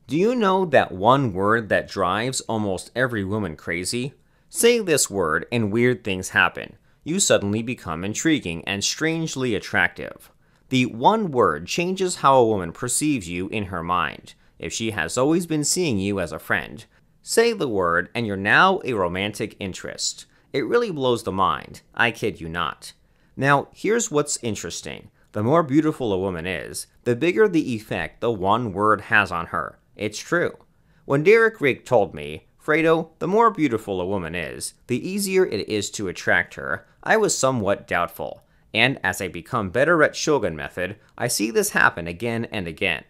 Do you know that one word that drives almost every woman crazy? Say this word and weird things happen. You suddenly become intriguing and strangely attractive. The one word changes how a woman perceives you in her mind. If she has always been seeing you as a friend, say the word and you're now a romantic interest. It really blows the mind, I kid you not. Now, here's what's interesting. The more beautiful a woman is, the bigger the effect the one word has on her. It's true. When Derek Rick told me, Fredo, the more beautiful a woman is, the easier it is to attract her, I was somewhat doubtful. And as I become better at Shogun method, I see this happen again and again.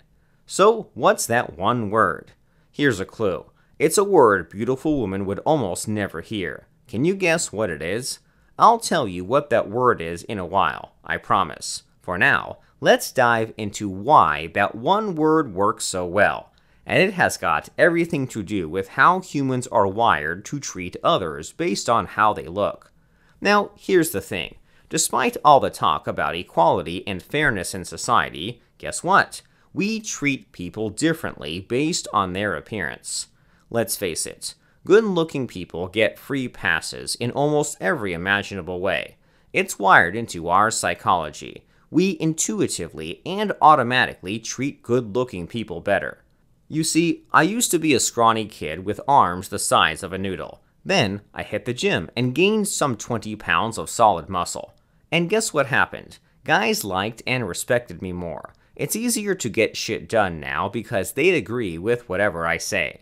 So, what's that one word? Here's a clue. It's a word beautiful women would almost never hear. Can you guess what it is? I'll tell you what that word is in a while, I promise. For now, let's dive into why that one word works so well. And it has got everything to do with how humans are wired to treat others based on how they look. Now, here's the thing. Despite all the talk about equality and fairness in society, guess what? We treat people differently based on their appearance. Let's face it, good-looking people get free passes in almost every imaginable way. It's wired into our psychology. We intuitively and automatically treat good-looking people better. You see, I used to be a scrawny kid with arms the size of a noodle. Then, I hit the gym and gained some 20 pounds of solid muscle. And guess what happened? Guys liked and respected me more. It's easier to get shit done now because they'd agree with whatever I say.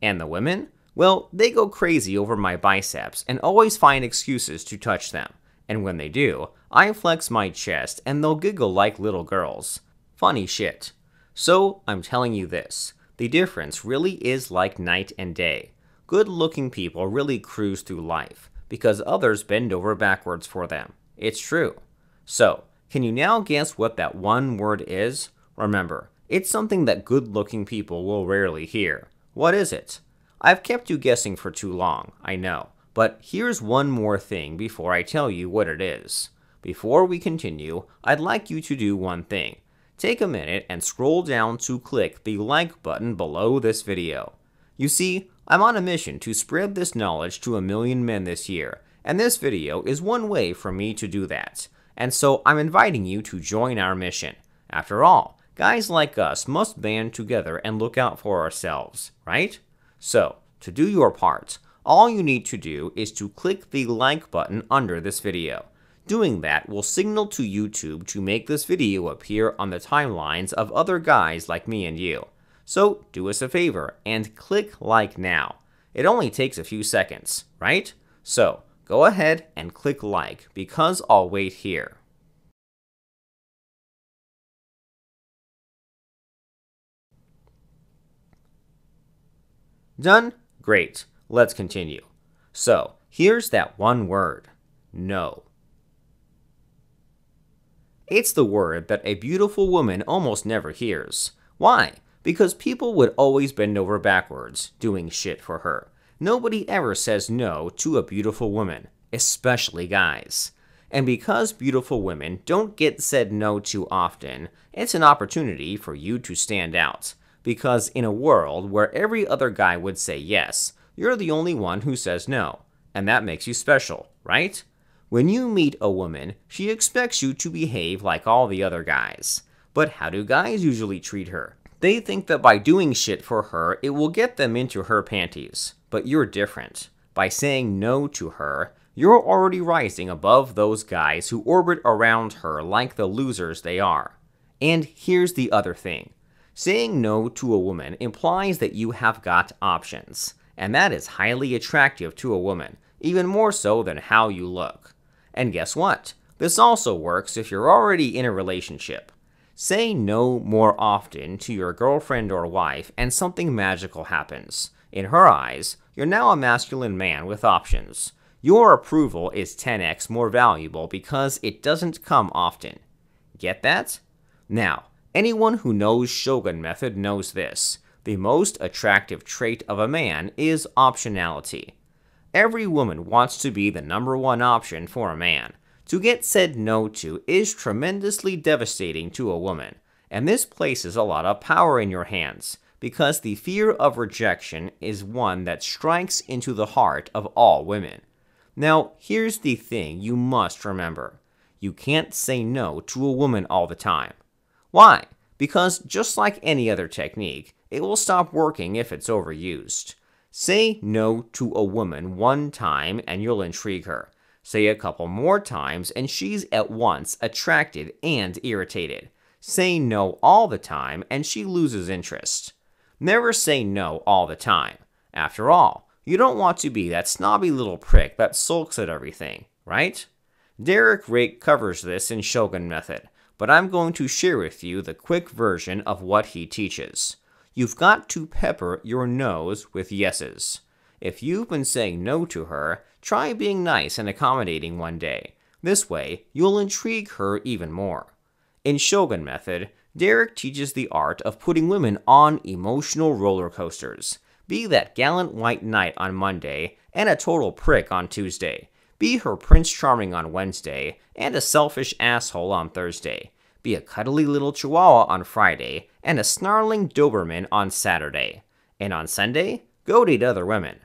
And the women? Well, they go crazy over my biceps and always find excuses to touch them. And when they do, I flex my chest and they'll giggle like little girls. Funny shit. So, I'm telling you this. The difference really is like night and day. Good-looking people really cruise through life because others bend over backwards for them. It's true. So, can you now guess what that one word is? Remember, it's something that good-looking people will rarely hear. What is it? I've kept you guessing for too long, I know, but here's one more thing before I tell you what it is. Before we continue, I'd like you to do one thing. Take a minute and scroll down to click the like button below this video. You see, I'm on a mission to spread this knowledge to 1 million men this year, and this video is one way for me to do that. And so I'm inviting you to join our mission. After all, guys like us must band together and look out for ourselves, right? So, to do your part, all you need to do is to click the like button under this video. Doing that will signal to YouTube to make this video appear on the timelines of other guys like me and you. So do us a favor and click like now. It only takes a few seconds, right? So go ahead and click like because I'll wait here. Done? Great. Let's continue. So here's that one word. No. It's the word that a beautiful woman almost never hears. Why? Because people would always bend over backwards, doing shit for her. Nobody ever says no to a beautiful woman, especially guys. And because beautiful women don't get said no to often, it's an opportunity for you to stand out. Because in a world where every other guy would say yes, you're the only one who says no. And that makes you special, right? When you meet a woman, she expects you to behave like all the other guys. But how do guys usually treat her? They think that by doing shit for her, it will get them into her panties. But you're different. By saying no to her, you're already rising above those guys who orbit around her like the losers they are. And here's the other thing. Saying no to a woman implies that you have got options. And that is highly attractive to a woman, even more so than how you look. And guess what? This also works if you're already in a relationship. Say no more often to your girlfriend or wife and something magical happens. In her eyes, you're now a masculine man with options. Your approval is 10x more valuable because it doesn't come often. Get that? Now, anyone who knows Shogun method knows this. The most attractive trait of a man is optionality. Every woman wants to be the #1 option for a man. To get said no to is tremendously devastating to a woman, and this places a lot of power in your hands, because the fear of rejection is one that strikes into the heart of all women. Now, here's the thing you must remember. You can't say no to a woman all the time. Why? Because just like any other technique, it will stop working if it's overused. Say no to a woman one time and you'll intrigue her. Say a couple more times and she's at once attracted and irritated. Say no all the time and she loses interest. Never say no all the time. After all, you don't want to be that snobby little prick that sulks at everything, right? Derek Rake covers this in Shogun Method, but I'm going to share with you the quick version of what he teaches. You've got to pepper your no's with yeses. If you've been saying no to her, try being nice and accommodating one day. This way, you'll intrigue her even more. In Shogun Method, Derek teaches the art of putting women on emotional roller coasters. Be that gallant white knight on Monday and a total prick on Tuesday. Be her Prince Charming on Wednesday and a selfish asshole on Thursday. Be a cuddly little chihuahua on Friday and a snarling Doberman on Saturday. And on Sunday, go date other women.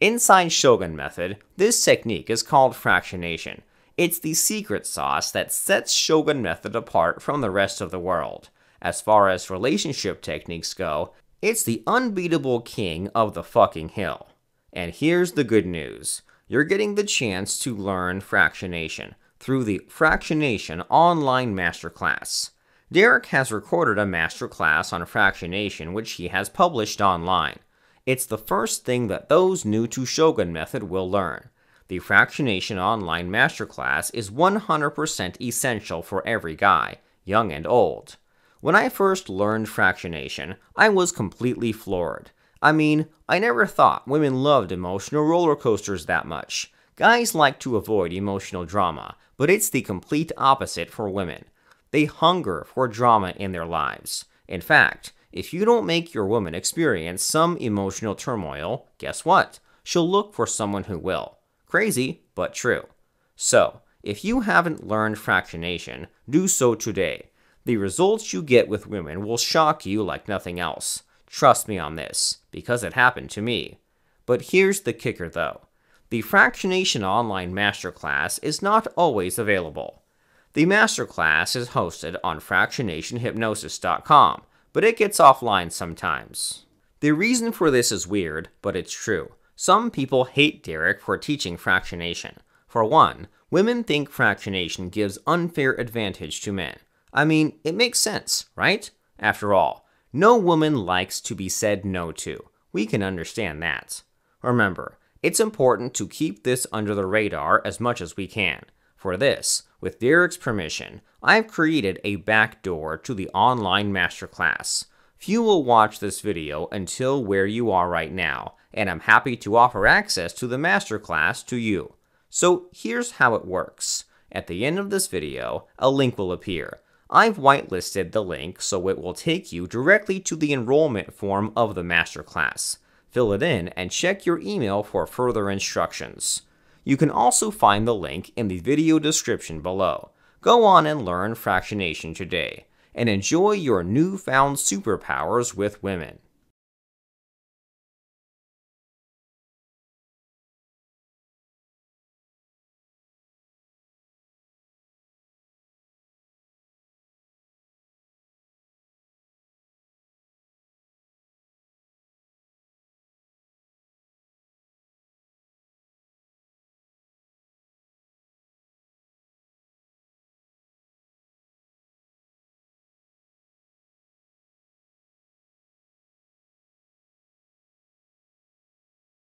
Inside Shogun Method, this technique is called fractionation. It's the secret sauce that sets Shogun Method apart from the rest of the world. As far as relationship techniques go, it's the unbeatable king of the fucking hill. And here's the good news. You're getting the chance to learn fractionation through the Fractionation Online Masterclass. Derek has recorded a masterclass on fractionation which he has published online. It's the first thing that those new to Shogun Method will learn. The Fractionation Online Masterclass is 100% essential for every guy, young and old. When I first learned fractionation, I was completely floored. I mean, I never thought women loved emotional roller coasters that much. Guys like to avoid emotional drama, but it's the complete opposite for women. They hunger for drama in their lives. In fact, if you don't make your woman experience some emotional turmoil, guess what? She'll look for someone who will. Crazy, but true. So, if you haven't learned fractionation, do so today. The results you get with women will shock you like nothing else. Trust me on this, because it happened to me. But here's the kicker though. The Fractionation Online Masterclass is not always available. The Masterclass is hosted on fractionationhypnosis.com, but it gets offline sometimes. The reason for this is weird, but it's true. Some people hate Derek for teaching fractionation. For one, women think fractionation gives unfair advantage to men. I mean, it makes sense, right? After all, no woman likes to be said no to. We can understand that. Remember, it's important to keep this under the radar as much as we can. For this, with Derek's permission, I've created a backdoor to the online masterclass. Few will watch this video until where you are right now, and I'm happy to offer access to the masterclass to you. So here's how it works. At the end of this video, a link will appear. I've whitelisted the link so it will take you directly to the enrollment form of the masterclass. Fill it in and check your email for further instructions. You can also find the link in the video description below. Go on and learn fractionation today, and enjoy your newfound superpowers with women.